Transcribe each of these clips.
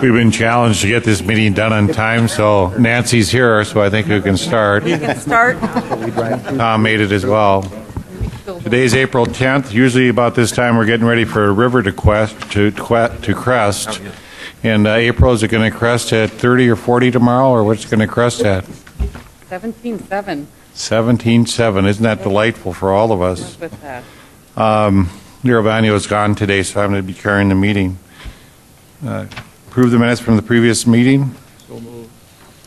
We've been challenged to get this meeting done on time, so Nancy's here, so I think we can start. We can start. Tom made it as well. Today's April 10th. Usually about this time we're getting ready for a river to crest. And April, is it going to crest at 30 or 40 tomorrow, or what's it going to crest at? 17-7. 17.7. Isn't that delightful for all of us? With that. Liravano is gone today, so I'm going to be carrying the meeting. Approve the minutes from the previous meeting. So moved.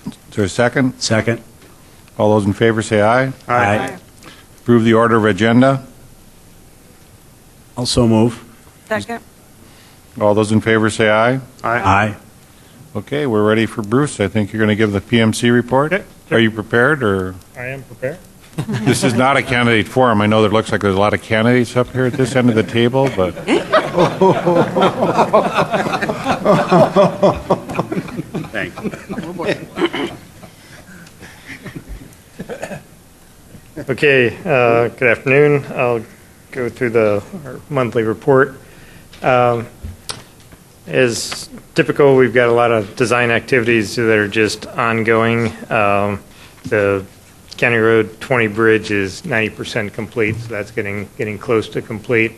Is there a second? Second. All those in favor say aye. Aye. Approve the order of agenda. Also move. Second. All those in favor say aye. Aye. Okay, we're ready for Bruce. I think you're going to give the PMC report. Okay. Are you prepared, or? I am prepared. This is not a candidate forum. I know there looks like there's a lot of candidates up here at this end of the table, but Thanks. Okay, good afternoon. I'll go through our monthly report. As typical, we've got a lot of design activities that are just ongoing. The County Road 20 bridge is 90% complete, so that's getting close to complete.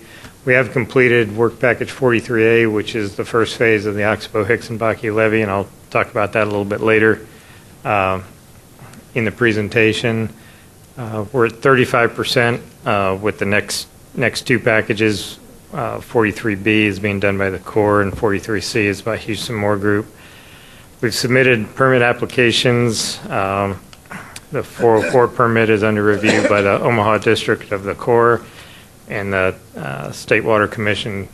We have completed work package 43A, which is the first phase of the Oxbow-Hixon-Baki levee, and I'll talk about that a little bit later in the presentation. We're at 35% with the next two packages. 43B is being done by the Corps, and 43C is by Houston Moore Group. We've submitted permit applications. The 404 permit is under review by the Omaha District of the Corps, and the State Water Commission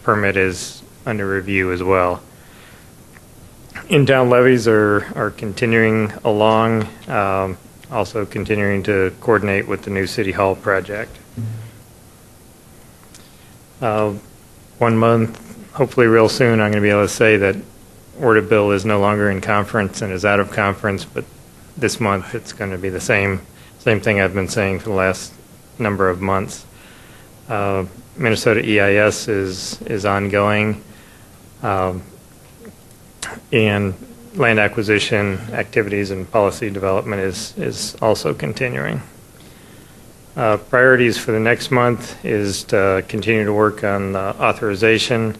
permit is under review as well. In-town levies are continuing along, also continuing to coordinate with the new City Hall project. 1 month, hopefully real soon, I'm going to be able to say that Order Bill is no longer in conference and is out of conference, but this month it's going to be the same thing I've been saying for the last number of months. Minnesota EIS is ongoing, and land acquisition activities and policy development is also continuing. Priorities for the next month is to continue to work on the authorization.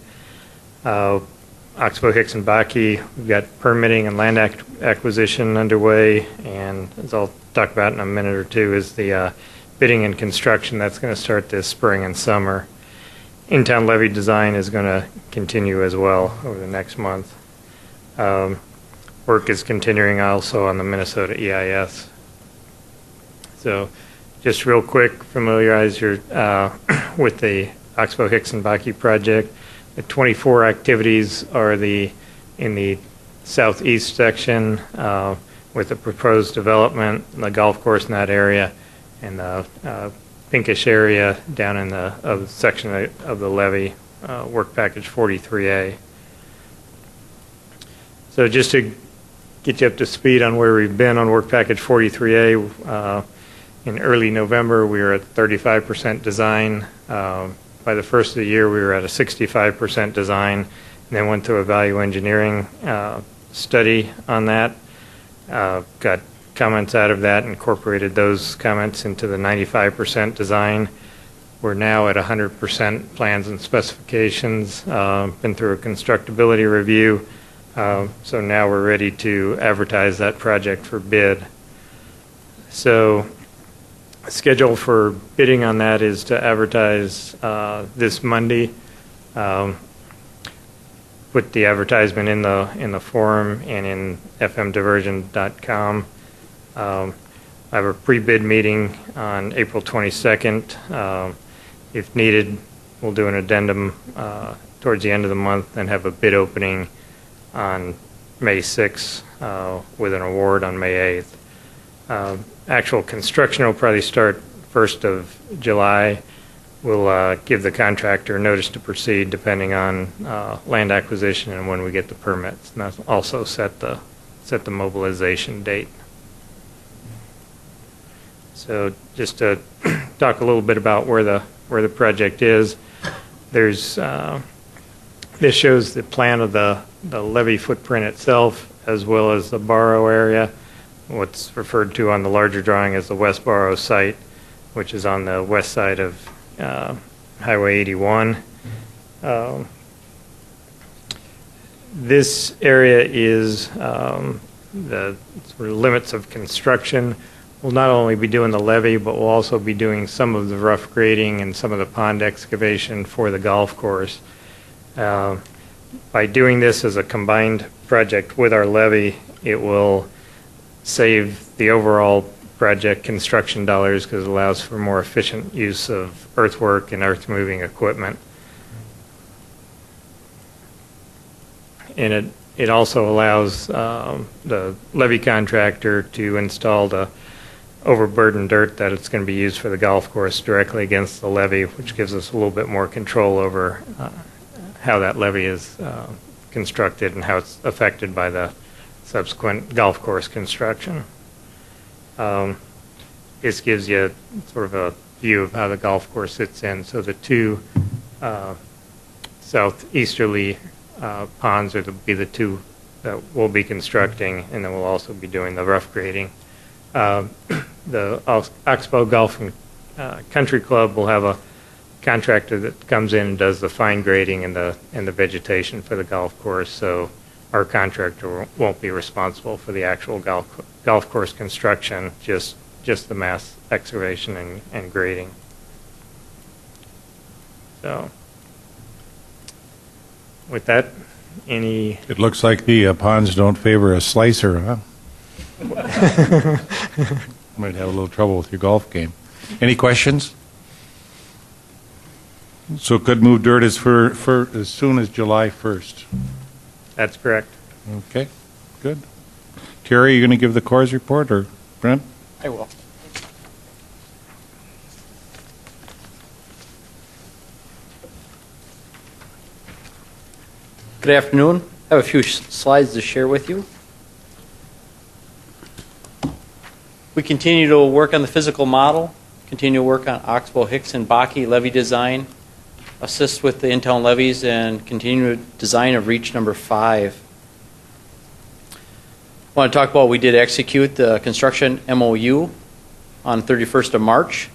Oxbow-Hixon-Baki, we've got permitting and land acquisition underway, and as I'll talk about in a minute or two is the bidding and construction that's going to start this spring and summer. In-town levee design is going to continue as well over the next month. Work is continuing also on the Minnesota EIS. So just real quick, familiarize you with the Oxbow-Hixon-Baki project. The 24 activities are in the southeast section with the proposed development, the golf course in that area, and the pinkish area down in the section of the levee, work package 43A. So just to get you up to speed on where we've been on work package 43A, in early November, we were at 35% design. By the first of the year, we were at a 65% design, and then went through a value engineering study on that. Got comments out of that, incorporated those comments into the 95% design. We're now at 100% plans and specifications, been through a constructability review, so now we're ready to advertise that project for bid. So schedule for bidding on that is to advertise this Monday. Put the advertisement in the forum and in fmdiversion.com. I have a pre-bid meeting on April 22nd. If needed, we'll do an addendum towards the end of the month and have a bid opening on May 6th with an award on May 8th. Actual construction will probably start 1st of July. We'll give the contractor notice to proceed depending on land acquisition and when we get the permits. And that's also set the mobilization date. So just to talk a little bit about where the project is, there's This shows the plan of the levee footprint itself, as well as the borrow area, what's referred to on the larger drawing as the West Borrow site, which is on the west side of Highway 81. This area is the sort of limits of construction. We'll not only be doing the levee, but we'll also be doing some of the rough grading and some of the pond excavation for the golf course. By doing this as a combined project with our levee, it will save the overall project construction dollars because it allows for more efficient use of earthwork and earth moving equipment. And it also allows the levee contractor to install the overburdened dirt that it's going to be used for the golf course directly against the levee, which gives us a little bit more control over how that levee is constructed and how it's affected by the subsequent golf course construction. This gives you sort of a view of how the golf course sits in. So the two southeasterly ponds will be the two that we'll be constructing, and then we'll also be doing the rough grading. The Oxbow Golf and Country Club will have a contractor that comes in and does the fine grading and the vegetation for the golf course. So our contractor won't be responsible for the actual golf course construction, just the mass excavation and grading. So with that, any... It looks like the ponds don't favor a slicer, huh? Might have a little trouble with your golf game. Any questions? So could move dirt as soon as July 1st. That's correct. Okay, good. Terry, are you going to give the cores report, or Brent? I will. Good afternoon. I have a few slides to share with you. We continue to work on the physical model, continue to work on Oxbow, Hicks, and Bakke levee design, assist with the in-town levees, and continue design of reach number 5. I want to talk about we did execute the construction MOU on 31st of March.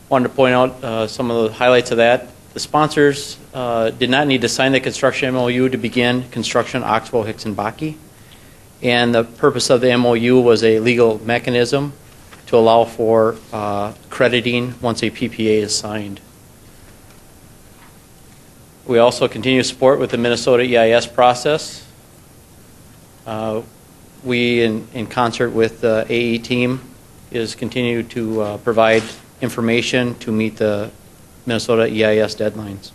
Wanted to point out some of the highlights of that. The sponsors did not need to sign the construction MOU to begin construction Oxbow, Hicks, and Bakke. And the purpose of the MOU was a legal mechanism to allow for crediting once a PPA is signed. We also continue support with the Minnesota EIS process. We, in concert with the AE team, is continue to provide information to meet the Minnesota EIS deadlines.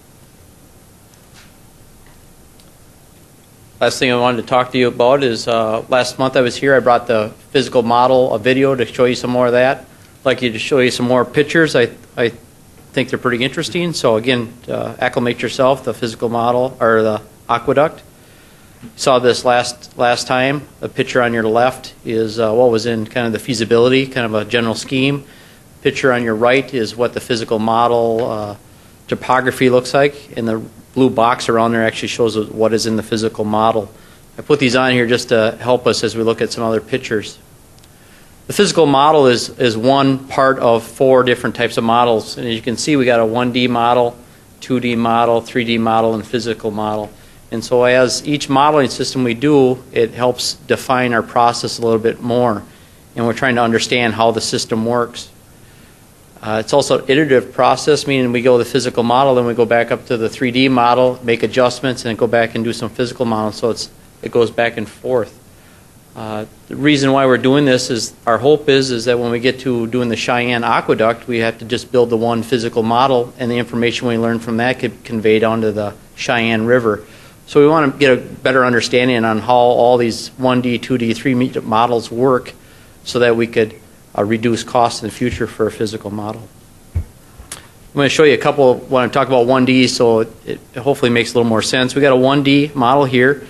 Last thing I wanted to talk to you about is last month I was here. I brought the physical model, a video to show you some more of that. I'd like you to show you some more pictures. I think they're pretty interesting. So again, acclimate yourself, the physical model or the aqueduct. Saw this last time. The picture on your left is what was in kind of the feasibility, kind of a general scheme. Picture on your right is what the physical model topography looks like, and the blue box around there actually shows what is in the physical model. I put these on here just to help us as we look at some other pictures. The physical model is one part of 4 different types of models, and as you can see, we got a 1D model, 2D model, 3D model, and physical model. And so as each modeling system we do, it helps define our process a little bit more, and we're trying to understand how the system works. It's also an iterative process, meaning we go to the physical model, then we go back up to the 3D model, make adjustments, and then go back and do some physical models. So it goes back and forth. The reason why we're doing this is our hope is that when we get to doing the Cheyenne Aqueduct, we have to just build the one physical model, and the information we learn from that could convey down to the Cheyenne River. So we want to get a better understanding on how all these 1D, 2D, 3D models work so that we could reduce costs in the future for a physical model. I'm going to show you a couple when I talk about 1D, so it hopefully makes a little more sense. We got a 1D model here,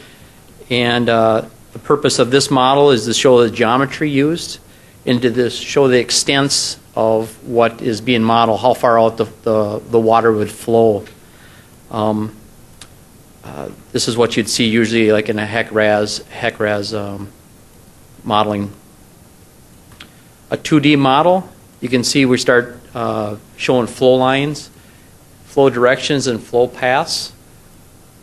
and the purpose of this model is to show the geometry used and to show the extents of what is being modeled, how far out the water would flow. This is what you'd see usually like in a HEC-RAS modeling. A 2D model, you can see we start showing flow lines, flow directions, and flow paths.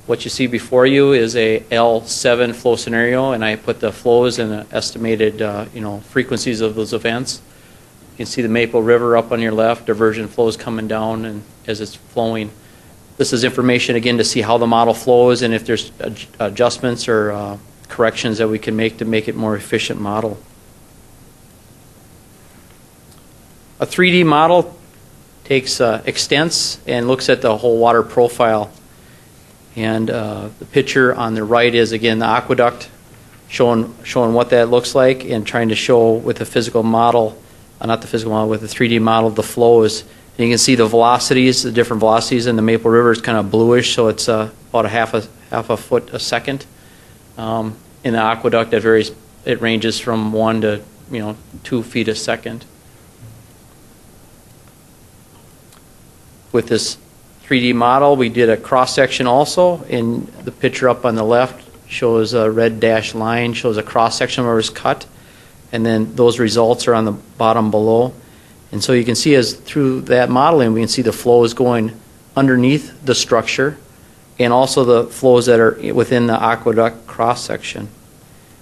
What you see before you is a L7 flow scenario, and I put the flows and the estimated frequencies of those events. You can see the Maple River up on your left, diversion flows coming down and as it's flowing. This is information, again, to see how the model flows and if there's adjustments or corrections that we can make to make it more efficient model. A 3D model extends and looks at the whole water profile. And the picture on the right is, again, the aqueduct, showing what that looks like and trying to show with the physical model, not the physical model, with the 3D model, the flows. And you can see the velocities, the different velocities, and the Maple River is kind of bluish, so it's about a half a foot a second. In the aqueduct, it ranges from 1 to 2 feet a second. With this 3D model, we did a cross-section also, and the picture up on the left shows a red dashed line, shows a cross-section where it was cut, and then those results are on the bottom below. And so you can see as through that modeling, we can see the flows going underneath the structure and also the flows that are within the aqueduct cross-section.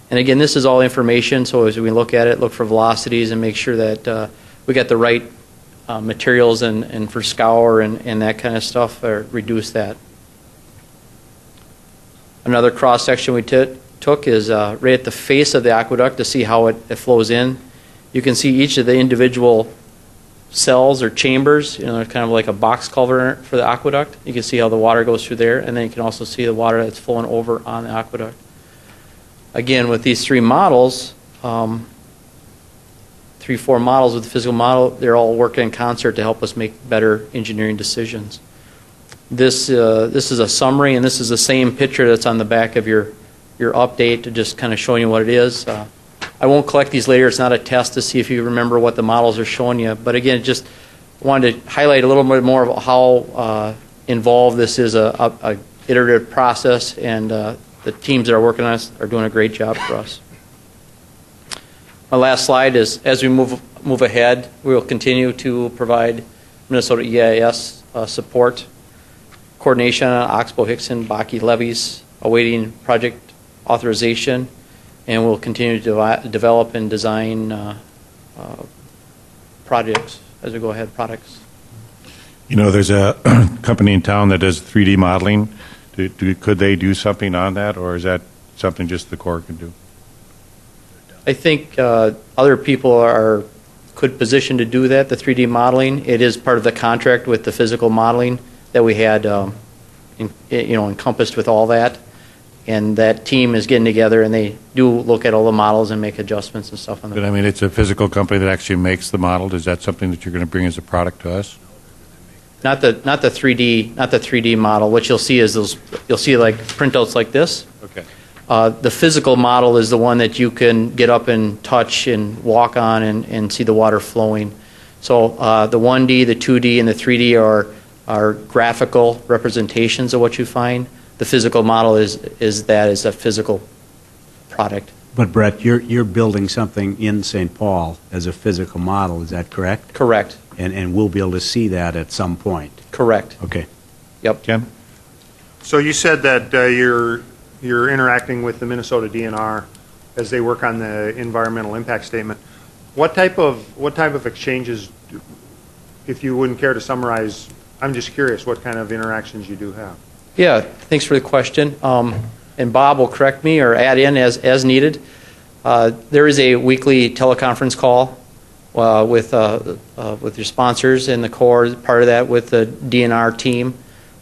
And again, this is all information, so as we look at it, look for velocities and make sure that we got the right materials and for scour and that kind of stuff, or reduce that. Another cross-section we took is right at the face of the aqueduct to see how it flows in. You can see each of the individual cells or chambers, kind of like a box culvert for the aqueduct. You can see how the water goes through there, and then you can also see the water that's flowing over on the aqueduct. Again, with these 3 models, 3-4 models with the physical model, they're all working in concert to help us make better engineering decisions. This is a summary, and this is the same picture that's on the back of your update, to just kind of showing you what it is. I won't collect these later. It's not a test to see if you remember what the models are showing you. But again, just wanted to highlight a little bit more of how involved this is, a iterative process, and the teams that are working on this are doing a great job for us. My last slide is, as we move ahead, we will continue to provide Minnesota EIS support, coordination on Oxbow, Hickson, Bakke levees, awaiting project authorization, and we'll continue to develop and design projects as we go ahead, products. There's a company in town that does 3D modeling. Could they do something on that, or is that something just the Corps can do? I think other people could position to do that, the 3D modeling. It is part of the contract with the physical modeling that we had encompassed with all that. And that team is getting together, and they do look at all the models and make adjustments and stuff on them. But I mean, it's a physical company that actually makes the model. Is that something that you're going to bring as a product to us? Not the 3D model. What you'll see is you'll see like printouts like this. Okay. The physical model is the one that you can get up and touch and walk on and see the water flowing. So the 1D, the 2D, and the 3D are graphical representations of what you find. The physical model is a physical product. But Brett, you're building something in St. Paul as a physical model, is that correct? Correct. And we'll be able to see that at some point. Correct. Okay. Yep. Ken? So you said that you're interacting with the Minnesota DNR as they work on the environmental impact statement. What type of exchanges, if you wouldn't care to summarize, I'm just curious what kind of interactions you do have. Yeah, thanks for the question. And Bob will correct me or add in as needed. There is a weekly teleconference call with your sponsors and the Corps, part of that with the DNR team,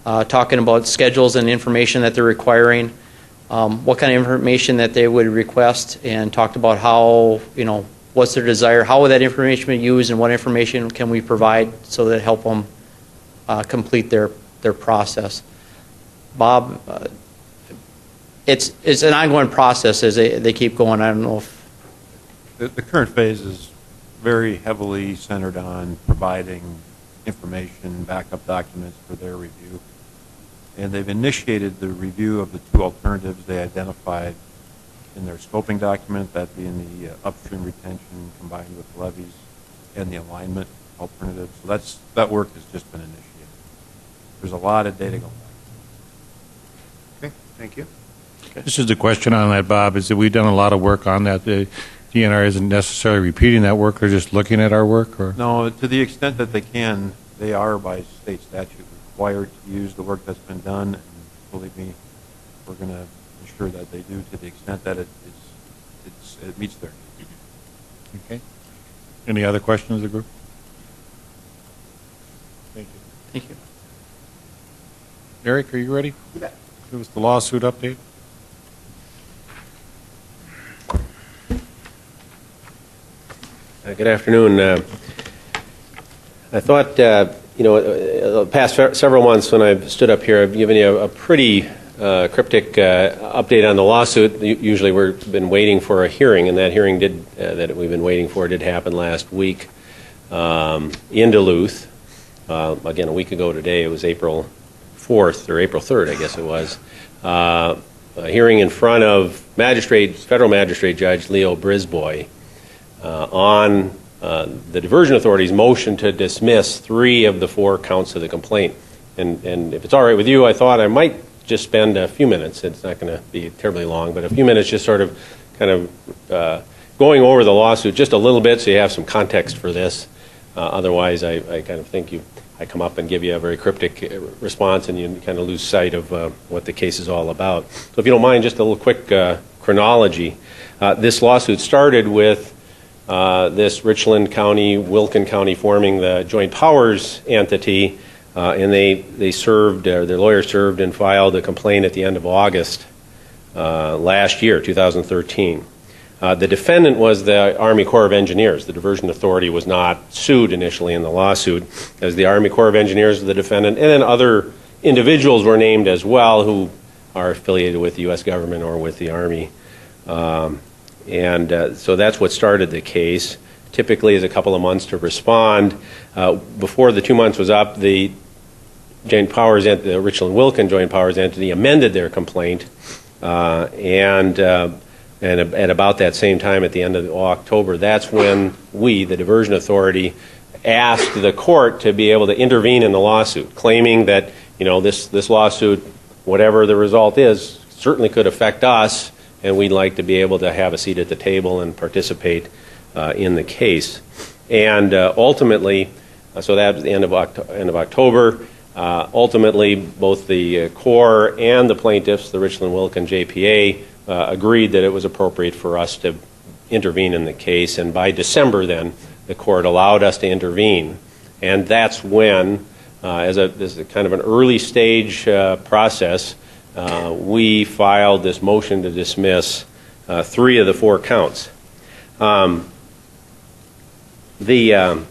talking about schedules and information that they're requiring, what kind of information that they would request, and talked about how, what's their desire, how would that information be used, and what information can we provide so that help them complete their process. Bob, it's an ongoing process as they keep going. I don't know if... The current phase is very heavily centered on providing information, backup documents for their review. and they've initiated the review of the two alternatives they identified in their scoping document, that being the upstream retention combined with levees and the alignment alternative. So that work has just been initiated. There's a lot of data going on. Okay, thank you. This is the question on that, Bob, is that we've done a lot of work on that. The DNR isn't necessarily repeating that work, they're just looking at our work, or? No, to the extent that they can, they are by state statute required to use the work that's been done, and believe me, we're going to ensure that they do to the extent that it meets their needs. Okay. Any other questions of the group? Thank you. Thank you. Eric, are you ready? Give us the lawsuit update. Good afternoon. I thought, the past several months when I've stood up here, I've given you a pretty cryptic update on the lawsuit. Usually we've been waiting for a hearing, and that hearing that we've been waiting for did happen last week in Duluth. Again, a week ago today, it was April 4th, or April 3rd, I guess it was. A hearing in front of Federal Magistrate Judge Leo Brisbois on the Diversion Authority's motion to dismiss 3 of the 4 counts of the complaint. And if it's all right with you, I thought I might just spend a few minutes. It's not going to be terribly long, but a few minutes just sort of kind of going over the lawsuit just a little bit so you have some context for this. Otherwise, I kind of think I come up and give you a very cryptic response and you kind of lose sight of what the case is all about. So if you don't mind, just a little quick chronology. This lawsuit started with this Richland County, Wilkin County forming the joint powers entity, and they served, their lawyer served and filed a complaint at the end of August last year, 2013. The defendant was the Army Corps of Engineers. The Diversion Authority was not sued initially in the lawsuit, as the Army Corps of Engineers was the defendant, and then other individuals were named as well who are affiliated with the U.S. government or with the Army. So that's what started the case. Typically is a couple of months to respond. Before the 2 months was up, the Joint Powers, the Richland Wilkin Joint Powers Entity amended their complaint, and at about that same time, at the end of October, that's when we, the Diversion Authority, asked the court to be able to intervene in the lawsuit, claiming that this lawsuit, whatever the result is, certainly could affect us, and we'd like to be able to have a seat at the table and participate in the case. And ultimately, so that was the end of October. Ultimately, both the Corps and the plaintiffs, the Richland Wilkin JPA, agreed that it was appropriate for us to intervene in the case. And by December, then, the court allowed us to intervene. And that's when, this is kind of an early stage process, we filed this motion to dismiss 3 of the 4 counts. The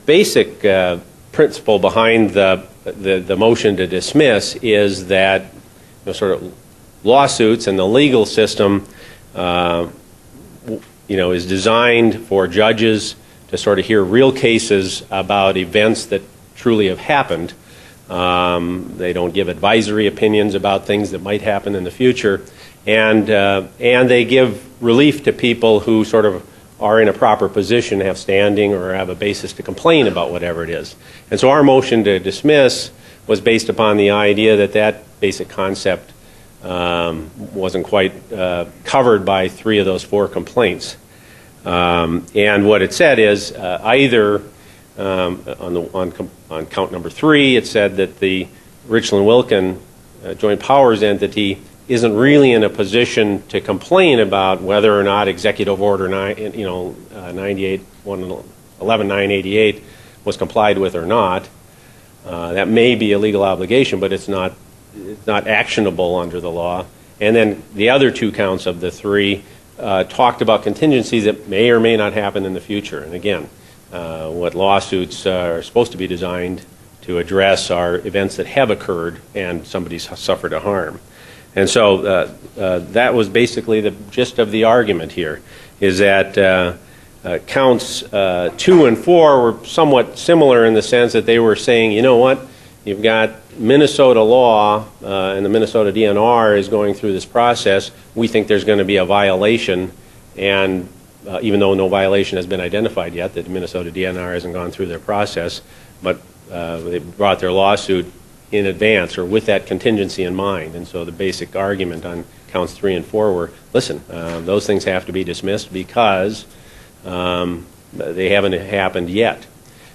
basic principle behind the motion to dismiss is that sort of lawsuits and the legal system is designed for judges to sort of hear real cases about events that truly have happened. They don't give advisory opinions about things that might happen in the future, and they give relief to people who sort of are in a proper position, have standing, or have a basis to complain about whatever it is. And so our motion to dismiss was based upon the idea that that basic concept wasn't quite covered by 3 of those 4 complaints. And what it said is either on count number 3, it said that the Richland Wilkin Joint Powers Entity isn't really in a position to complain about whether or not Executive Order 11988 was complied with or not. That may be a legal obligation, but it's not actionable under the law. And then the other 2 counts of the 3 talked about contingencies that may or may not happen in the future. And again, what lawsuits are supposed to be designed to address are events that have occurred and somebody's suffered a harm. And so that was basically the gist of the argument here, is that counts 2 and 4 were somewhat similar in the sense that they were saying, you know what, you've got Minnesota law, and the Minnesota DNR is going through this process. We think there's going to be a violation, and even though no violation has been identified yet, the Minnesota DNR hasn't gone through their process, but they brought their lawsuit in advance or with that contingency in mind. And so the basic argument on counts 3 and 4 were, listen, those things have to be dismissed because they haven't happened yet.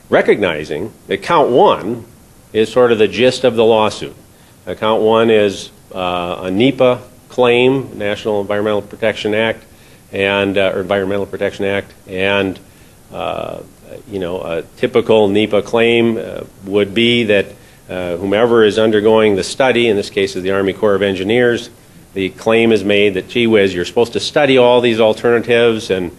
Recognizing that count 1 is sort of the gist of the lawsuit. Count 1 is a NEPA claim, National Environmental Protection Act, and or Environmental Protection Act, and a typical NEPA claim would be that whomever is undergoing the study, in this case is the Army Corps of Engineers, the claim is made that, gee whiz, you're supposed to study all these alternatives and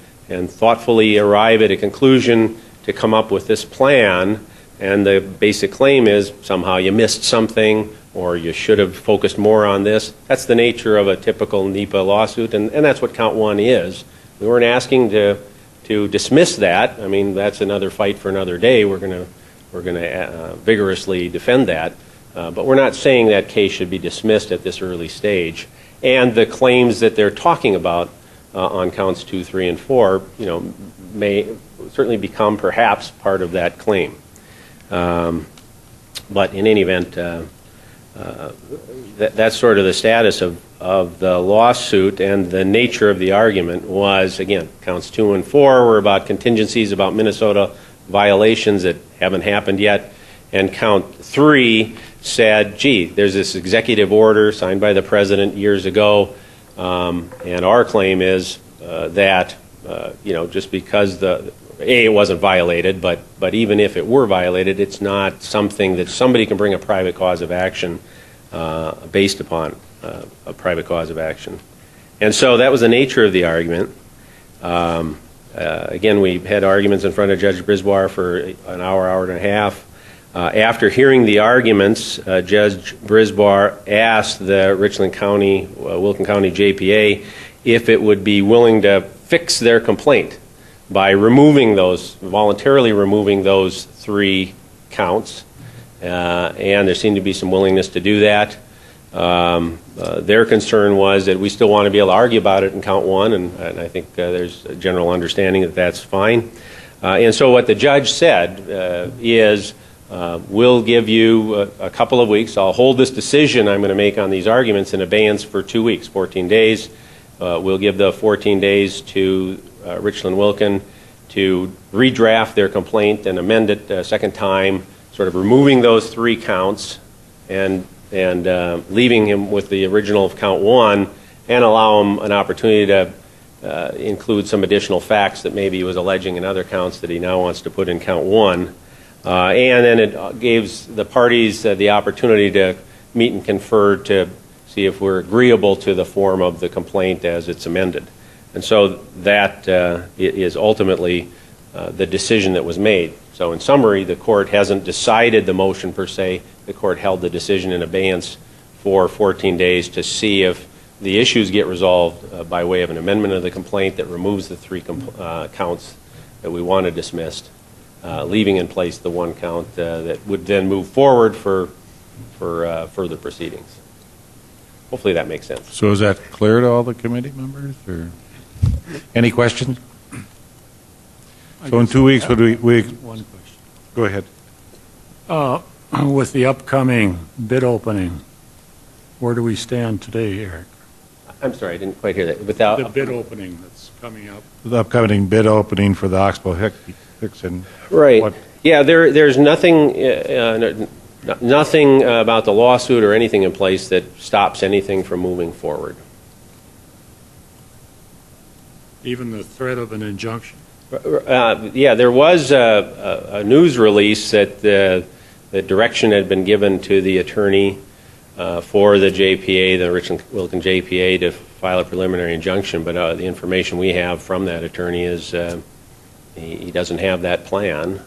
thoughtfully arrive at a conclusion to come up with this plan, and the basic claim is somehow you missed something or you should have focused more on this. That's the nature of a typical NEPA lawsuit, and that's what count 1 is. We weren't asking to dismiss that. I mean, that's another fight for another day. We're going to vigorously defend that, but we're not saying that case should be dismissed at this early stage. And the claims that they're talking about on counts 2, 3, and 4, may certainly become perhaps part of that claim. But in any event, that's sort of the status of the lawsuit, and the nature of the argument was, again, counts 2 and 4 were about contingencies about Minnesota violations that haven't happened yet, and count 3 said, gee, there's this executive order signed by the president years ago, and our claim is that, just because it wasn't violated, but even if it were violated, it's not something that somebody can bring a private cause of action based upon a private cause of action. And so that was the nature of the argument. Again, we had arguments in front of Judge Brisbois for an hour and a half. After hearing the arguments, Judge Brisbois asked the Richland County, Wilkin County JPA if it would be willing to fix their complaint by voluntarily removing those 3 counts. And there seemed to be some willingness to do that. Their concern was that we still want to be able to argue about it in count 1, and I think there's a general understanding that that's fine. And so what the judge said is, we'll give you a couple of weeks. I'll hold this decision I'm going to make on these arguments in abeyance for 2 weeks, 14 days. We'll give the 14 days to Richland Wilkin to redraft their complaint and amend it a second time, sort of removing those 3 counts and leaving him with the original of count 1, and allow him an opportunity to include some additional facts that maybe he was alleging in other counts that he now wants to put in count 1. And then it gives the parties the opportunity to meet and confer to see if we're agreeable to the form of the complaint as it's amended. And so that is ultimately the decision that was made. So in summary, the court hasn't decided the motion per se. The court held the decision in abeyance for 14 days to see if the issues get resolved by way of an amendment of the complaint that removes the 3 counts that we wanted dismissed, leaving in place the 1 count that would then move forward for further proceedings. Hopefully that makes sense. So is that clear to all the committee members, or any questions? So in 2 weeks, would we One question. go ahead? With the upcoming bid opening, where do we stand today, Eric? I'm sorry, I didn't quite hear that. Without The bid opening that's coming up. The upcoming bid opening for the Oxbow Hickson. Right. What- Yeah, there's nothing about the lawsuit or anything in place that stops anything from moving forward. Even the threat of an injunction. Yeah, there was a news release that the direction had been given to the attorney for the JPA, the Richland Wilkin JPA, to file a preliminary injunction, but the information we have from that attorney is he doesn't have that plan,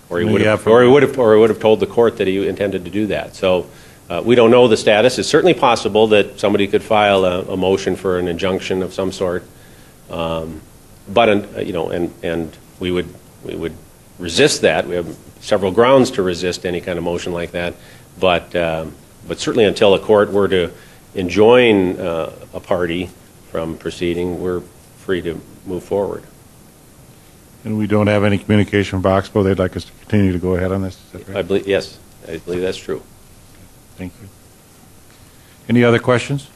or he would have told the court that he intended to do that. So we don't know the status. It's certainly possible that somebody could file a motion for an injunction of some sort, but and we would resist that. We have several grounds to resist any kind of motion like that, but certainly until a court were to enjoin a party from proceeding, we're free to move forward. And we don't have any communication from Oxbow. They'd like us to continue to go ahead on this. Is that right? I believe, yes, I believe that's true. Thank you. Any other questions?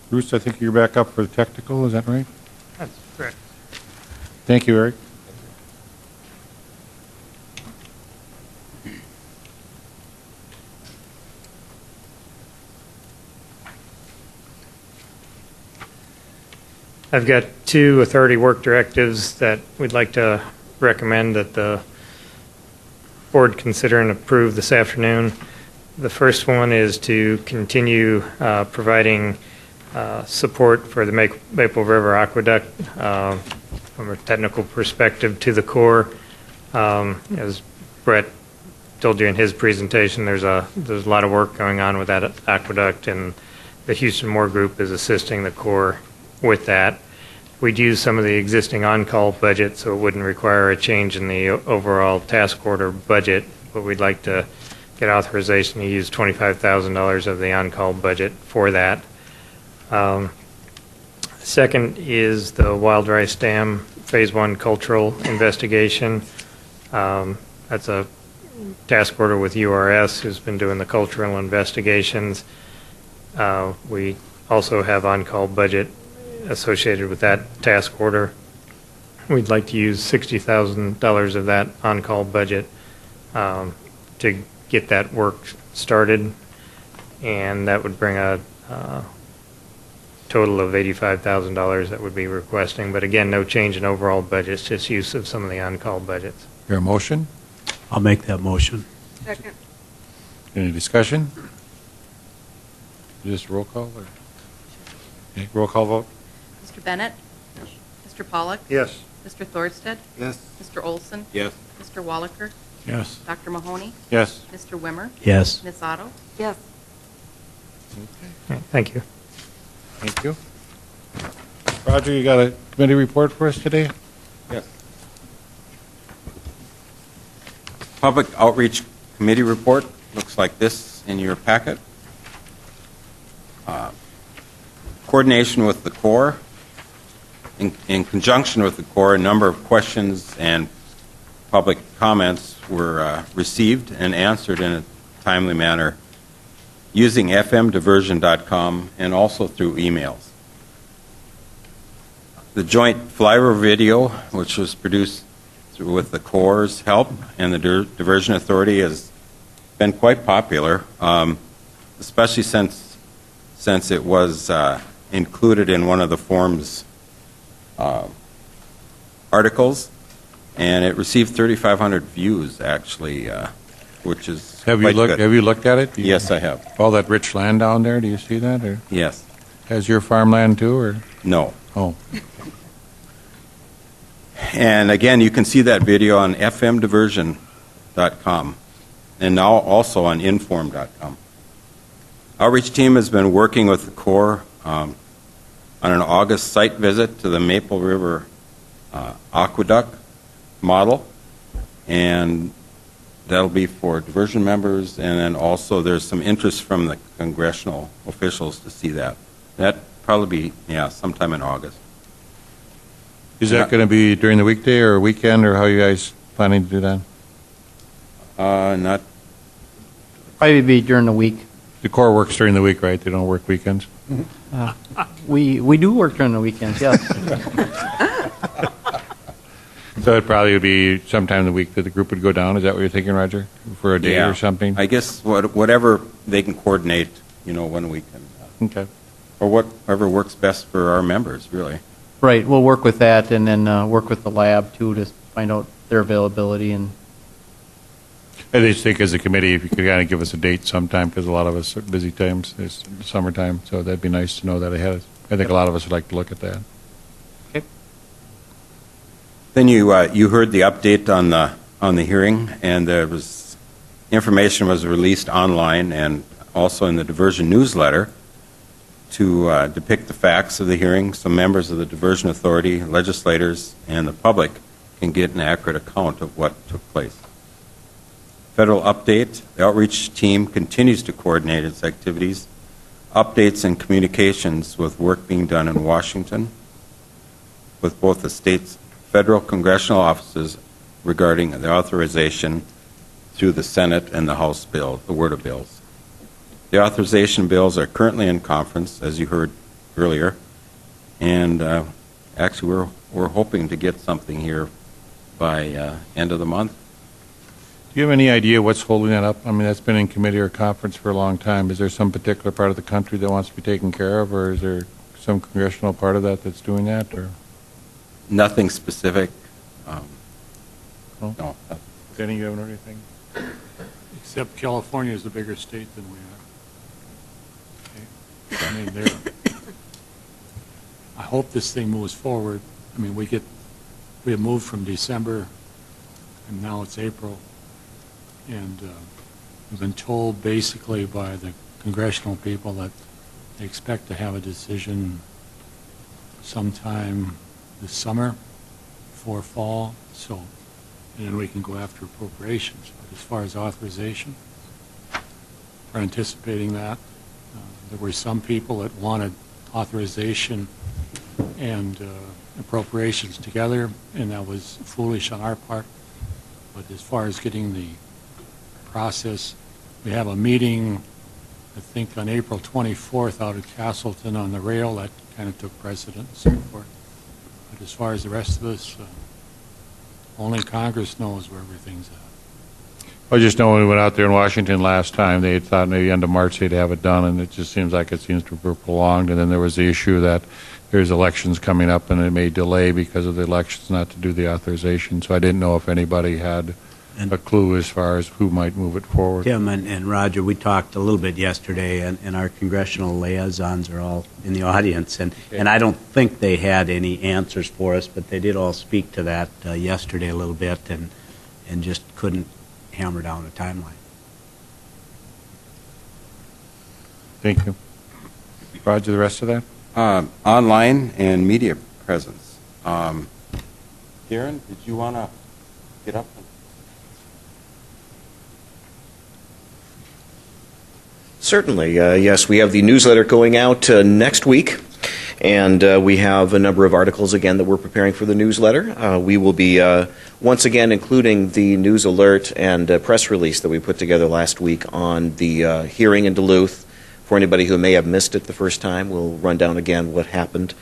Bruce, I think you're back up for the technical. Is that right? That's correct. Thank you, Eric. I've got two authority work directives that we'd like to recommend that the board consider and approve this afternoon. The first one is to continue providing support for the Maple River Aqueduct from a technical perspective to the Corps. As Brett told you in his presentation, there's a lot of work going on with that aqueduct, and the Houston Moore Group is assisting the Corps with that. We'd use some of the existing on-call budget, so it wouldn't require a change in the overall task order budget, but we'd like to get authorization to use $25,000 of the on-call budget for that. Second is the Wild Rice Dam Phase 1 cultural investigation. That's a task order with URS, who's been doing the cultural investigations. We also have on-call budget associated with that task order. We'd like to use $60,000 of that on-call budget to get that work started, and that would bring a total of $85,000 that would be requesting. But again, no change in overall budgets, just use of some of the on-call budgets. Your motion? I'll make that motion. Second. Any discussion? Just roll call? Or? Okay, roll call vote? Mr. Bennett? Yes. Mr. Pollock? Yes. Mr. Thorsted? Yes. Mr. Olson? Yes. Mr. Wallaker? Yes. Dr. Mahoney? Yes. Mr. Wimmer? Yes. Ms. Otto? Yes. Okay, thank you. Thank you. Roger, you got a committee report for us today? Yes. Public Outreach Committee report looks like this in your packet. Coordination with the Corps. In conjunction with the Corps, a number of questions and public comments were received and answered in a timely manner using fmdiversion.com and also through emails. The joint flyover video, which was produced with the Corps' help and the Diversion Authority, has been quite popular, especially since it was included in one of the forum's articles, and it received 3,500 views actually, which is Have you quite looked? good. Have you looked at it? Yes, I have. All that rich land down there. Do you see that? Or Yes. has your farmland too? Or No. oh, And again, you can see that video on fmdiversion.com and now also on inform.com. Outreach team has been working with the Corps on an August site visit to the Maple River Aqueduct model, and that'll be for diversion members, and then also there's some interest from the congressional officials to see that. That probably be, sometime in August. is that going to be during the weekday or weekend, or how you guys planning to do that? Not Probably be during the week. The Corps works during the week, right? They don't work weekends. We do work during the weekends, yes. So it probably would be sometime in the week that the group would go down. Is that what you're thinking, Roger? For a day Yeah. or something? I guess whatever they can coordinate, when we can, Okay. or whatever works best for our members, really. Right, we'll work with that and then work with the lab too to find out their availability. And I just think as a committee, if you could kind of give us a date sometime, because a lot of us are busy times, it's summertime, so that'd be nice to know that ahead. I think a lot of us would like to look at that. Then you heard the update on the hearing, and there was information was released online and also in the Diversion newsletter to depict the facts of the hearing. Some members of the Diversion Authority, legislators, and the public can get an accurate account of what took place. Federal update, the outreach team continues to coordinate its activities, updates and communications with work being done in Washington with both the state's federal congressional offices regarding the authorization through the Senate and the House bill, the word of bills. The authorization bills are currently in conference, as you heard earlier, and actually we're hoping to get something here by end of the month. Do you have any idea what's holding that up? I mean, that's been in committee or conference for a long time. Is there some particular part of the country that wants to be taken care of, or is there some congressional part of that that's doing that? Or Nothing specific. No? No. Denny, you haven't heard anything? Except California is a bigger state than we are. Okay. I mean, they're, I hope this thing moves forward. I mean, we have moved from December, and now it's April, and we've been told basically by the congressional people that they expect to have a decision sometime this summer, before fall, so, and then we can go after appropriations. But as far as authorization, we're anticipating that. There were some people that wanted authorization and appropriations together, and that was foolish on our part. But as far as getting the process, we have a meeting, I think, on April 24th out at Castleton on the rail. That kind of took precedent and so forth. But as far as the rest of us, only Congress knows where everything's at. I just know when we went out there in Washington last time, they had thought maybe end of March they'd have it done, and it just seems like it seems to be prolonged. And then there was the issue that there's elections coming up, and it may delay because of the elections not to do the authorization. So I didn't know if anybody had a clue as far as who might move it forward. Tim and Roger, we talked a little bit yesterday, and our congressional liaisons are all in the audience, and I don't think they had any answers for us, but they did all speak to that yesterday a little bit, and just couldn't hammer down a timeline. Thank you. Roger, the rest of that? Online and media presence. Darren, did you want to get up? Certainly. Yes, we have the newsletter going out next week, and we have a number of articles, again, that we're preparing for the newsletter. We will be, once again, including the news alert and press release that we put together last week on the hearing in Duluth. For anybody who may have missed it the first time, we'll run down again what happened.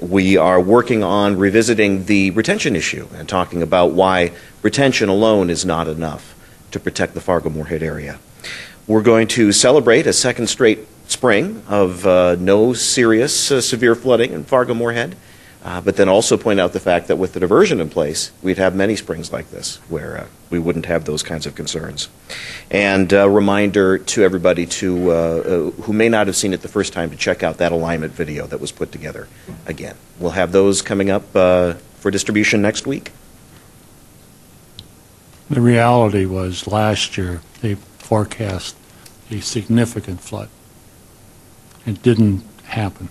We are working on revisiting the retention issue and talking about why retention alone is not enough to protect the Fargo-Moorhead area. We're going to celebrate a second straight spring of no serious severe flooding in Fargo-Moorhead, but then also point out the fact that with the diversion in place, we'd have many springs like this where we wouldn't have those kinds of concerns. And a reminder to everybody who may not have seen it the first time to check out that alignment video that was put together again. We'll have those coming up for distribution next week. The reality was last year they forecast a significant flood. It didn't happen.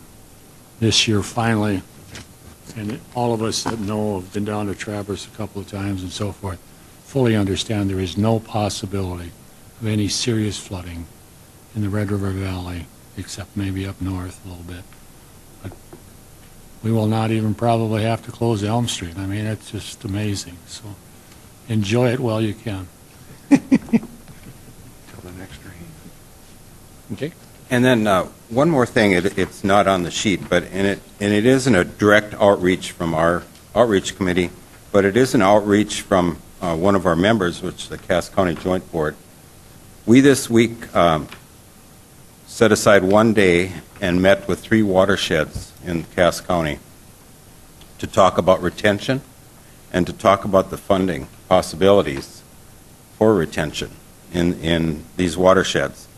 This year, finally, and all of us that know have been down to Traverse a couple of times and so forth, fully understand there is no possibility of any serious flooding in the Red River Valley, except maybe up north a little bit. But we will not even probably have to close Elm Street. I mean, it's just amazing. So enjoy it while you can. Okay. And then one more thing, it's not on the sheet, but it isn't a direct outreach from our outreach committee, but it is an outreach from one of our members, which is the Cass County Joint Board. We this week set aside one day and met with 3 watersheds in Cass County to talk about retention and to talk about the funding possibilities for retention in these watersheds.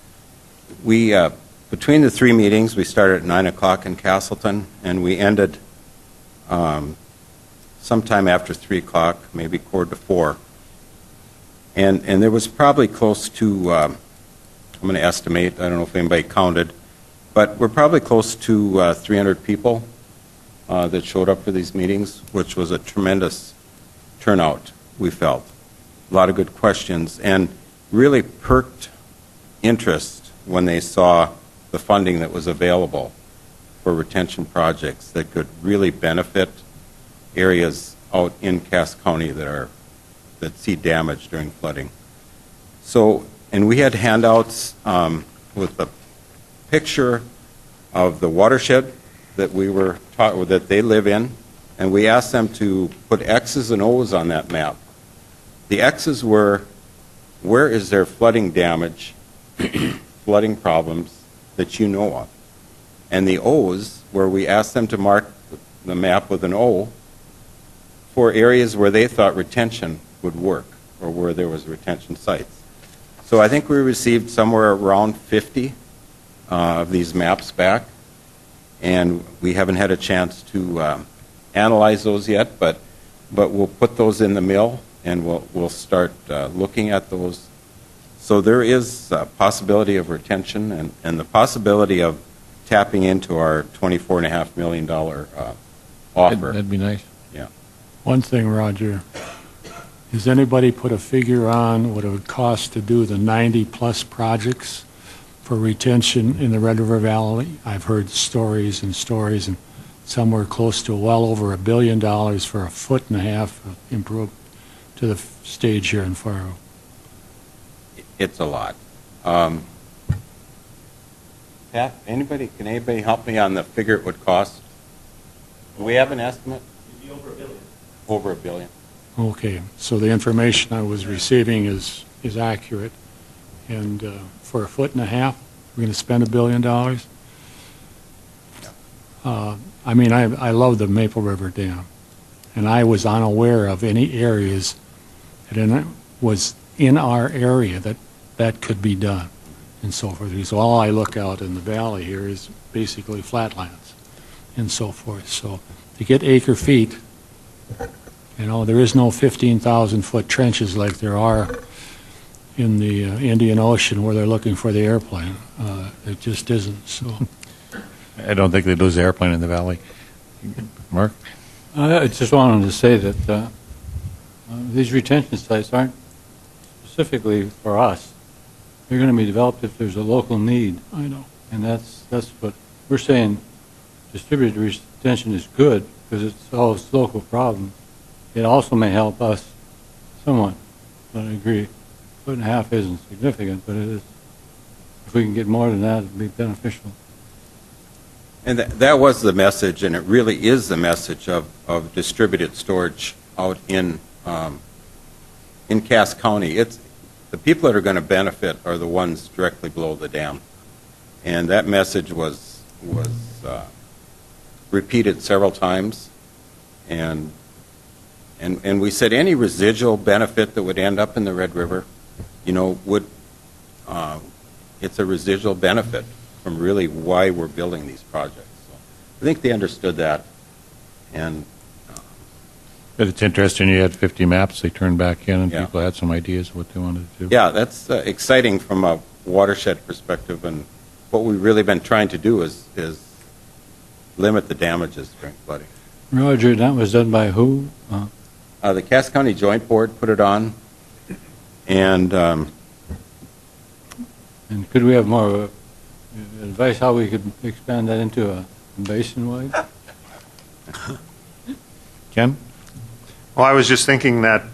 We, between the 3 meetings, we started at 9 o'clock in Castleton, and we ended sometime after 3 o'clock, maybe 3:45. And there was probably close to, I'm going to estimate, I don't know if anybody counted, but we're probably close to 300 people that showed up for these meetings, which was a tremendous turnout, we felt. A lot of good questions, and really perked interest when they saw the funding that was available for retention projects that could really benefit areas out in Cass County that see damage during flooding. So, and we had handouts with a picture of the watershed that we were taught, that they live in, and we asked them to put X's and O's on that map. The X's were, where is there flooding damage, flooding problems that you know of? And the O's, where we asked them to mark the map with an O for areas where they thought retention would work, or where there was retention sites. So I think we received somewhere around 50 of these maps back, and we haven't had a chance to analyze those yet, but we'll put those in the mill, and we'll start looking at those. So there is a possibility of retention and the possibility of tapping into our $24.5 million offer. That'd be nice. Yeah. One thing, Roger, has anybody put a figure on what it would cost to do the 90-plus projects for retention in the Red River Valley? I've heard stories and stories, and somewhere close to well over $1 billion for 1.5 foot of improvement to the stage here in Fargo. It's a lot. Pat, can anybody help me on the figure it would cost? Do we have an estimate? It'd be over $1 billion. Over $1 billion. Okay, so the information I was receiving is accurate, and for 1.5 foot, we're going to spend $1 billion? I mean, I love the Maple River Dam, and I was unaware of any areas that was in our area that could be done, and so forth. So all I look out in the valley here is basically flatlands and so forth. So to get acre feet, there is no 15,000-foot trenches like there are in the Indian Ocean where they're looking for the airplane. It just isn't. So I don't think they lose the airplane in the valley. Mark? I just wanted to say that these retention sites aren't specifically for us. They're going to be developed if there's a local need. I know. And that's what we're saying. Distributed retention is good because it solves local problems. It also may help us somewhat, but I agree. 1.5 foot isn't significant, but it is. If we can get more than that, it'd be beneficial. And that was the message, and it really is the message of distributed storage out in Cass County. It's the people that are going to benefit are the ones directly below the dam, and that message was repeated several times, and we said any residual benefit that would end up in the Red River, it's a residual benefit from really why we're building these projects. So I think they understood that, and But it's interesting, you had 50 maps they turned back in, and Yeah. people had some ideas of what they wanted to do. yeah, that's exciting from a watershed perspective, and what we've really been trying to do is limit the damages during flooding. Roger, that was done by who? The Cass County Joint Board put it on, and And could we have more advice how we could expand that into a basin-wide? Ken? Well, I was just thinking that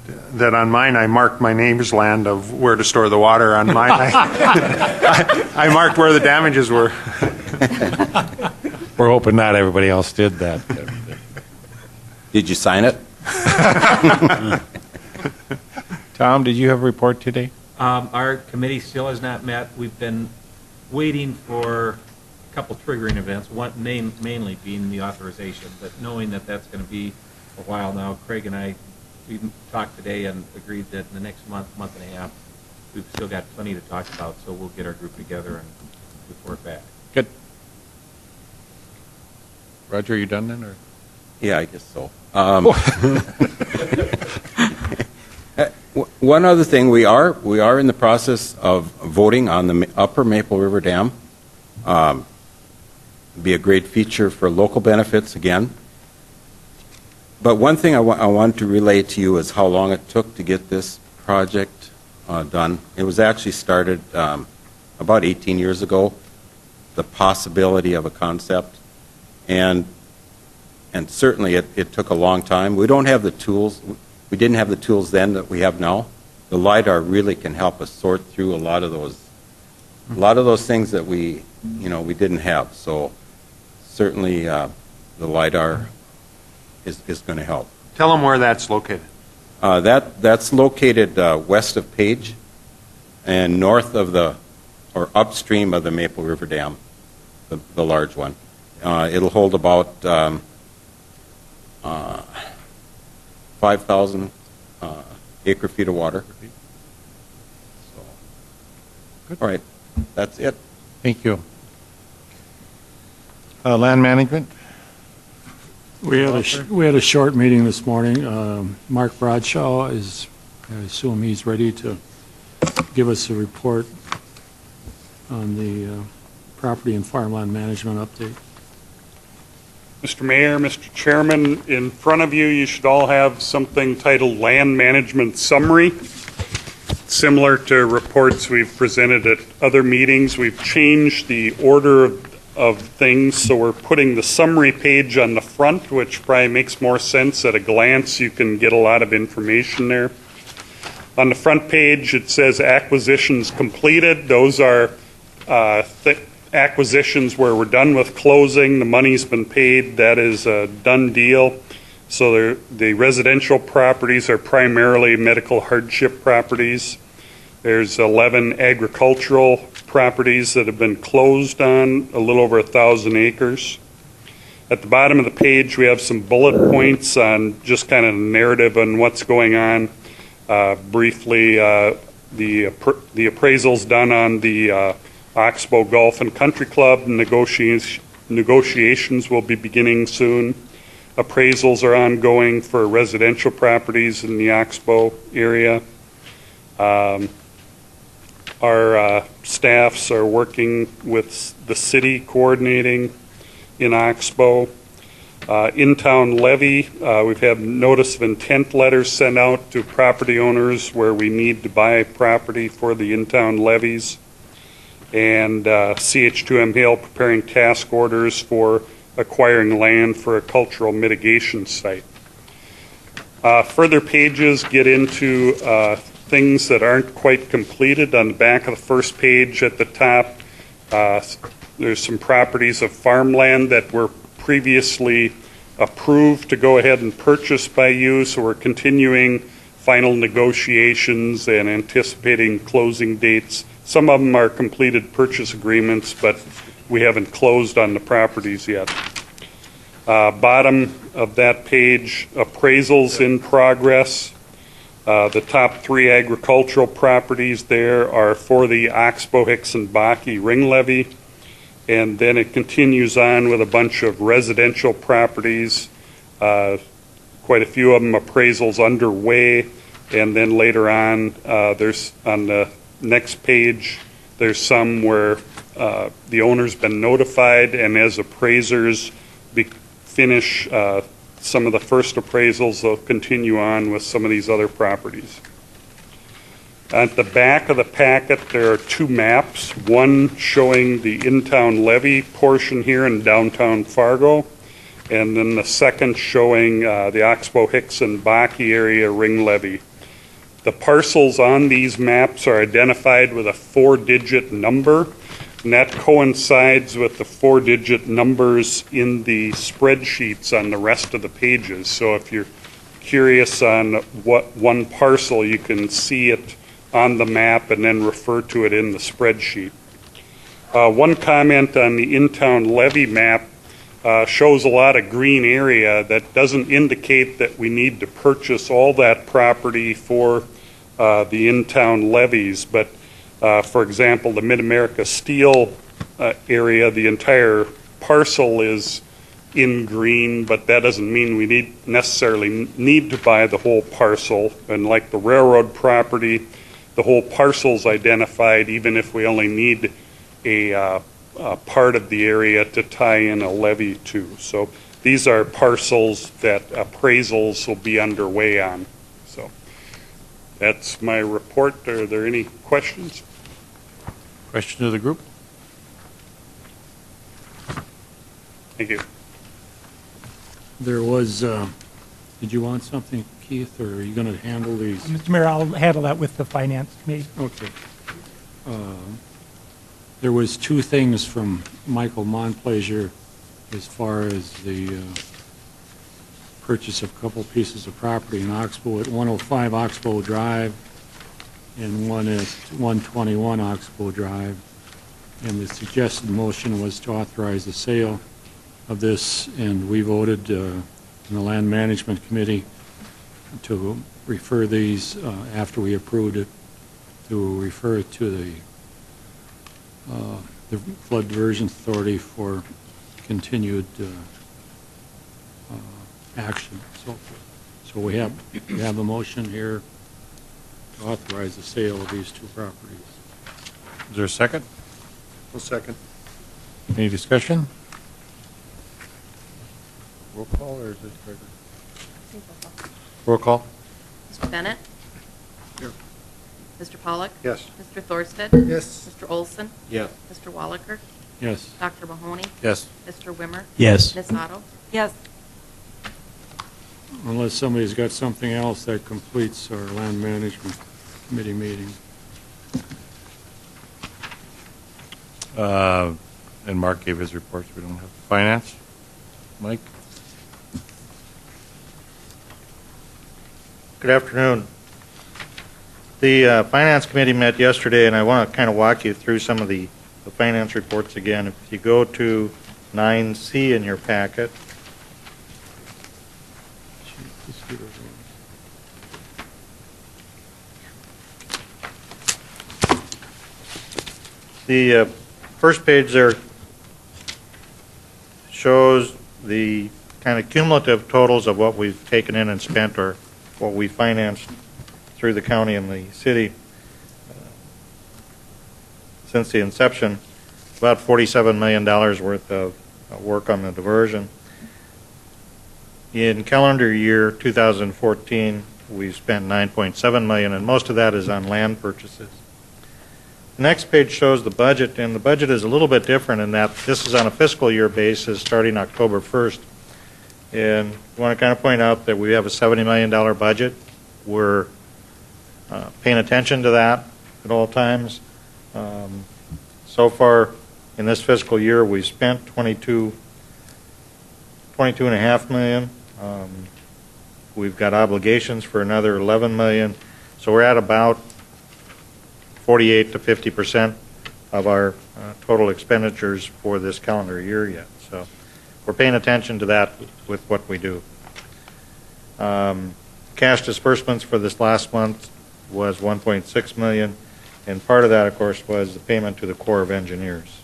on mine, I marked my neighbor's land of where to store the water. On mine, I marked where the damages were. We're hoping not everybody else did that. did you sign it? Tom, did you have a report today? Our committee still has not met. We've been waiting for a couple triggering events, one mainly being the authorization, but knowing that that's going to be a while now, Craig and I, we talked today and agreed that in the next month and a half, we've still got plenty to talk about, so we'll get our group together and report back. Good. Roger, are you done then, or? Yeah, I guess so. One other thing, we are in the process of voting on the Upper Maple River Dam. Be a great feature for local benefits again. But one thing I want to relate to you is how long it took to get this project done. It was actually started about 18 years ago, the possibility of a concept, and certainly it took a long time. We don't have the tools. We didn't have the tools then that we have now. The LiDAR really can help us sort through a lot of those things that we didn't have. So certainly the LiDAR is going to help. Tell them where that's located. That's located west of Page and north of or upstream of the Maple River Dam, the large one. It'll hold about 5,000 acre-feet of water. So, all right, that's it. Thank you. Land management? We had a short meeting this morning. Mark Bradshaw is, I assume he's ready to give us a report on the property and farmland management update. Mr. Mayor, Mr. Chairman, in front of you, you should all have something titled Land Management Summary. Similar to reports we've presented at other meetings, we've changed the order of things, so we're putting the summary page on the front, which probably makes more sense at a glance. You can get a lot of information there. On the front page, it says acquisitions completed. Those are acquisitions where we're done with closing, the money's been paid, that is a done deal. So the residential properties are primarily medical hardship properties. There's 11 agricultural properties that have been closed on, a little over 1,000 acres. At the bottom of the page, we have some bullet points on just kind of narrative on what's going on. Briefly, the appraisals done on the Oxbow Golf and Country Club. Negotiations will be beginning soon. Appraisals are ongoing for residential properties in the Oxbow area. Our staffs are working with the city coordinating in Oxbow. In-town levy, we've had notice of intent letters sent out to property owners where we need to buy property for the in-town levies. And CH2M Hill preparing task orders for acquiring land for a cultural mitigation site. Further pages get into things that aren't quite completed. On the back of the first page at the top, there's some properties of farmland that were previously approved to go ahead and purchase by you, so we're continuing final negotiations and anticipating closing dates. Some of them are completed purchase agreements, but we haven't closed on the properties yet. Bottom of that page, appraisals in progress. The top 3 agricultural properties there are for the Oxbow, Hickson, Bakke ring levy. And then it continues on with a bunch of residential properties, quite a few of them appraisals underway. And then later on, there's on the next page, there's some where the owner's been notified, and as appraisers finish some of the first appraisals, they'll continue on with some of these other properties. At the back of the packet, there are 2 maps, one showing the in-town levy portion here in downtown Fargo, and then the second showing the Oxbow, Hickson, Bakke area ring levy. The parcels on these maps are identified with a 4-digit number, and that coincides with the 4-digit numbers in the spreadsheets on the rest of the pages. So if you're curious on what one parcel, you can see it on the map and then refer to it in the spreadsheet. One comment on the in-town levy map shows a lot of green area that doesn't indicate that we need to purchase all that property for the in-town levies. But for example, the Mid-America Steel area, the entire parcel is in green, but that doesn't mean we necessarily need to buy the whole parcel. And like the railroad property, the whole parcel's identified, even if we only need a part of the area to tie in a levy to. So these are parcels that appraisals will be underway on. So that's my report. Are there any questions? Question to the group? Thank you. There was, did you want something, Keith, or are you going to handle these? Mr. Mayor, I'll handle that with the Finance Committee. Okay. There was two things from Michael Montplaisir as far as the purchase of a couple pieces of property in Oxbow at 105 Oxbow Drive and one at 121 Oxbow Drive. And the suggested motion was to authorize the sale of this, and we voted in the Land Management Committee to refer these, after we approved it, to refer it to the Flood Diversion Authority for continued action. So we have a motion here to authorize the sale of these two properties. Is there a second? I'll second. Any discussion? Roll call, or is it Gregor? Roll call? Mr. Bennett? Here. Mr. Pollock? Yes. Mr. Thorstead? Yes. Mr. Olson? Yes. Mr. Wallaker? Yes. Dr. Mahoney? Yes. Mr. Wimmer? Yes. Ms. Otto? Yes. Unless somebody's got something else, that completes our Land Management Committee meeting. And Mark gave his reports. We don't have finance. Mike? Good afternoon. The Finance Committee met yesterday, and I want to kind of walk you through some of the finance reports again. If you go to 9C in your packet, the first page there shows the kind of cumulative totals of what we've taken in and spent, or what we financed through the county and the city since the inception. About $47 million worth of work on the diversion. In calendar year 2014, we've spent $9.7 million, and most of that is on land purchases. The next page shows the budget, and the budget is a little bit different in that this is on a fiscal year basis starting October 1st. And I want to kind of point out that we have a $70 million budget. We're paying attention to that at all times. So far in this fiscal year, we've spent $22.5 million. We've got obligations for another $11 million. So we're at about 48 to 50% of our total expenditures for this calendar year yet. So we're paying attention to that with what we do. Cash disbursements for this last month was $1.6 million, and part of that, of course, was the payment to the Corps of Engineers.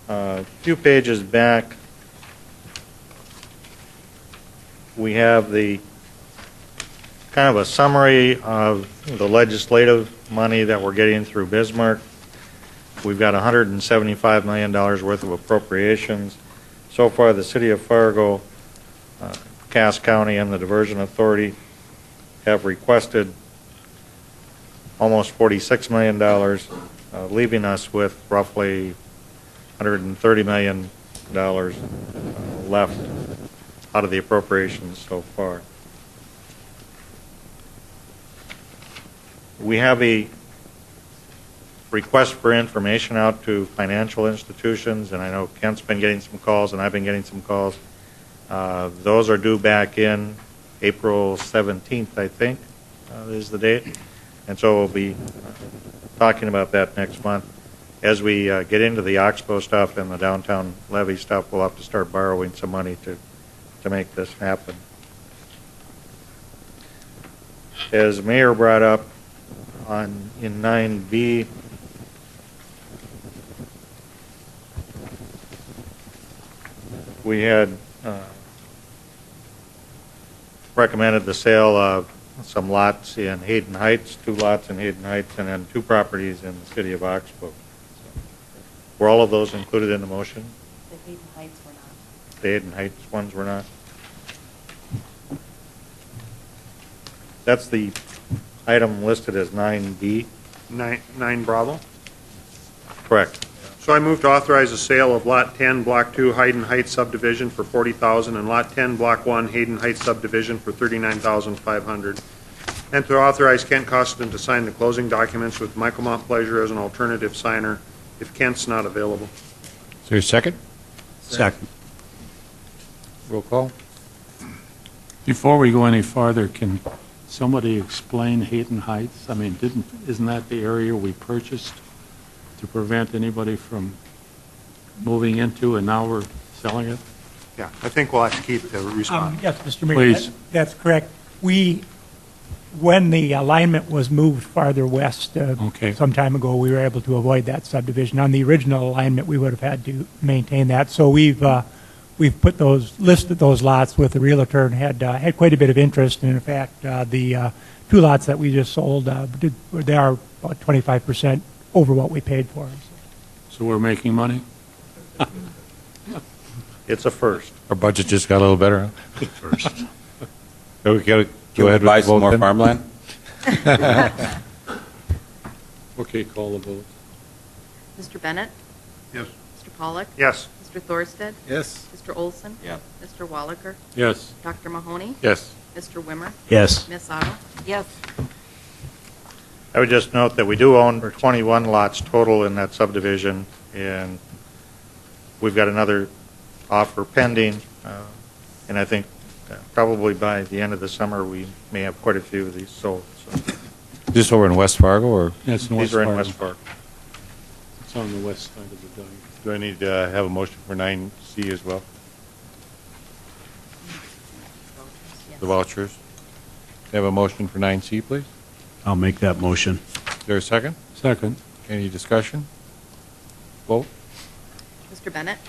A few pages back, we have the kind of a summary of the legislative money that we're getting through Bismarck. We've got $175 million worth of appropriations. So far, the city of Fargo, Cass County, and the Diversion Authority have requested almost $46 million, leaving us with roughly $130 million left out of the appropriations so far. We have a request for information out to financial institutions, and I know Kent's been getting some calls, and I've been getting some calls. Those are due back in April 17th, I think, is the date. And so we'll be talking about that next month. As we get into the Oxbow stuff and the downtown levy stuff, we'll have to start borrowing some money to make this happen. As Mayor brought up in 9B, we had recommended the sale of some lots in Hayden Heights, 2 lots in Hayden Heights, and then 2 properties in the city of Oxbow. Were all of those included in the motion? The Hayden Heights were not. The Hayden Heights ones were not. That's the item listed as 9B. 9 Bravo. Correct. So I move to authorize the sale of Lot 10, Block 2, Hayden Heights subdivision for $40,000 and Lot 10, Block 1, Hayden Heights subdivision for $39,500. And to authorize Kent Costin to sign the closing documents with Michael Mount Pleasure as an alternative signer if Kent's not available. Is there a second? Second. Roll call. Before we go any farther, can somebody explain Hayden Heights? I mean, isn't that the area we purchased to prevent anybody from moving into, and now we're selling it? Yeah, I think we'll ask Keith to respond. Yes, Mr. Mayor. Please. That's correct. When the alignment was moved farther west Okay. some time ago, we were able to avoid that subdivision. On the original alignment, we would have had to maintain that. So we've listed those lots with the realtor and had quite a bit of interest. And in fact, the 2 lots that we just sold, they are about 25% over what we paid for them. So we're making money? It's a first. Our budget just got a little better. First. So we got to Can go we ahead buy with the some vote more then? farmland? Okay, call the vote. Mr. Bennett? Yes. Mr. Pollock? Yes. Mr. Thorsted? Yes. Mr. Olson? Yeah. Mr. Wallaker? Yes. Dr. Mahoney? Yes. Mr. Wimmer? Yes. Ms. Otto? Yes. I would just note that we do own 21 lots total in that subdivision, and we've got another offer pending, and I think probably by the end of the summer, we may have quite a few of these sold. So Is this over in West Fargo, or Yes, in these West are in Fargo. West Fargo. It's on the west side of the dike. do I need to have a motion for 9C as well? The vouchers. Have a motion for 9C, please? I'll make that motion. Is there a second? Second. Any discussion? Vote? Mr. Bennett?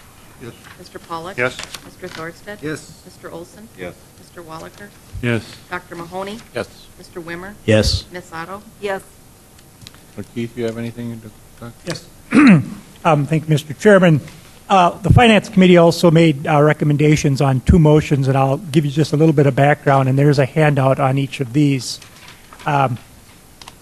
Yes. Mr. Pollock? Yes. Mr. Thorsted? Yes. Mr. Olson? Yes. Mr. Wallaker? Yes. Dr. Mahoney? Yes. Mr. Wimmer? Yes. Ms. Otto? Yes. Keith, you have anything to talk? Yes. Thank you, Mr. Chairman. The Finance Committee also made recommendations on 2 motions, and I'll give you just a little bit of background, and there's a handout on each of these.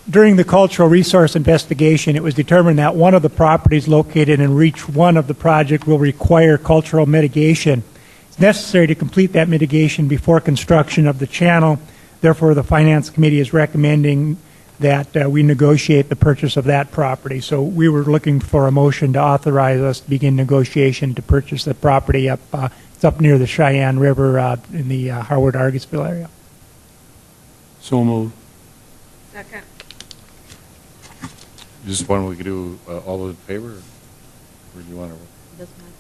During the cultural resource investigation, it was determined that one of the properties located in Reach 1 of the project will require cultural mitigation. It's necessary to complete that mitigation before construction of the channel. Therefore, the Finance Committee is recommending that we negotiate the purchase of that property. So we were looking for a motion to authorize us to begin negotiation to purchase the property up. It's up near the Cheyenne River in the Harwood-Argosville area. So moved. Second. Is this one we could do all those in favor, or do you want to? Doesn't matter.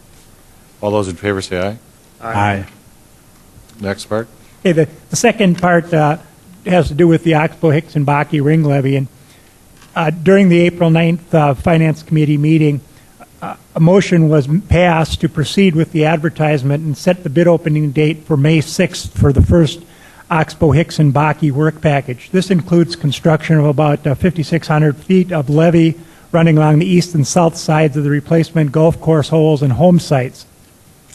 All those in favor say aye. Aye. Next part? Okay, the second part has to do with the Oxbow Hicks and Bakke ring levy. And during the April 9th Finance Committee meeting, a motion was passed to proceed with the advertisement and set the bid opening date for May 6th for the first Oxbow Hicks and Bakke work package. This includes construction of about 5,600 feet of levee running along the east and south sides of the replacement golf course holes and home sites.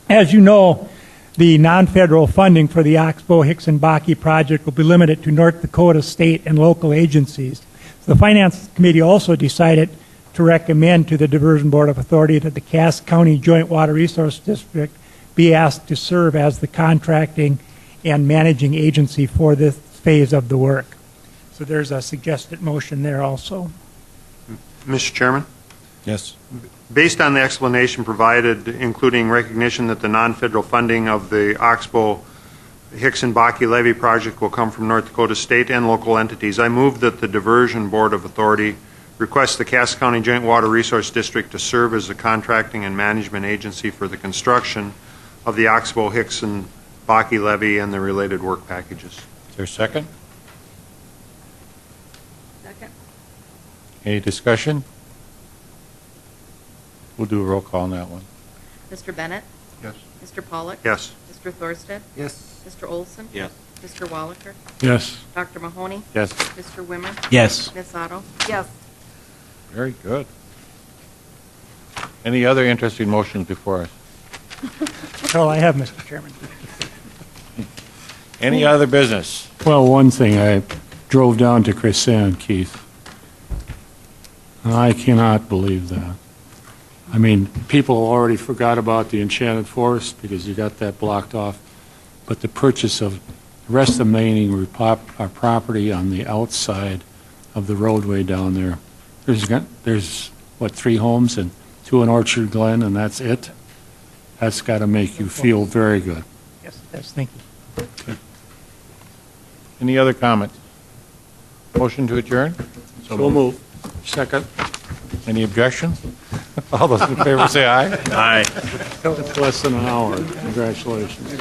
As you know, the non-federal funding for the Oxbow Hicks and Bakke project will be limited to North Dakota state and local agencies. The Finance Committee also decided to recommend to the Diversion Board of Authority that the Cass County Joint Water Resource District be asked to serve as the contracting and managing agency for this phase of the work. So there's a suggested motion there also. Mr. Chairman? Yes. Based on the explanation provided, including recognition that the non-federal funding of the Oxbow Hicks and Bakke levee project will come from North Dakota state and local entities, I move that the Diversion Board of Authority request the Cass County Joint Water Resource District to serve as the contracting and management agency for the construction of the Oxbow Hicks and Bakke levee and the related work packages. Is there a second? Second. Any discussion? We'll do a roll call on that one. Mr. Bennett? Yes. Mr. Pollock? Yes. Mr. Thorsted? Yes. Mr. Olson? Yes. Mr. Wallaker? Yes. Dr. Mahoney? Yes. Mr. Wimmer? Yes. Ms. Otto? Yes. Very good. Any other interesting motions before us? That's all I have, Mr. Chairman. Any other business? Well, one thing, I drove down to Crescent, Keith, and I cannot believe that. I mean, people already forgot about the Enchanted Forest because you got that blocked off, but the purchase of the rest of the remaining our property on the outside of the roadway down there, there's what, 3 homes and 2 in Orchard Glen, and that's it? That's got to make you feel very good. Yes, thank you. Any other comments? Motion to adjourn? So move. Second. Any objections? All those in favor say aye. Aye. It's less than an hour. Congratulations.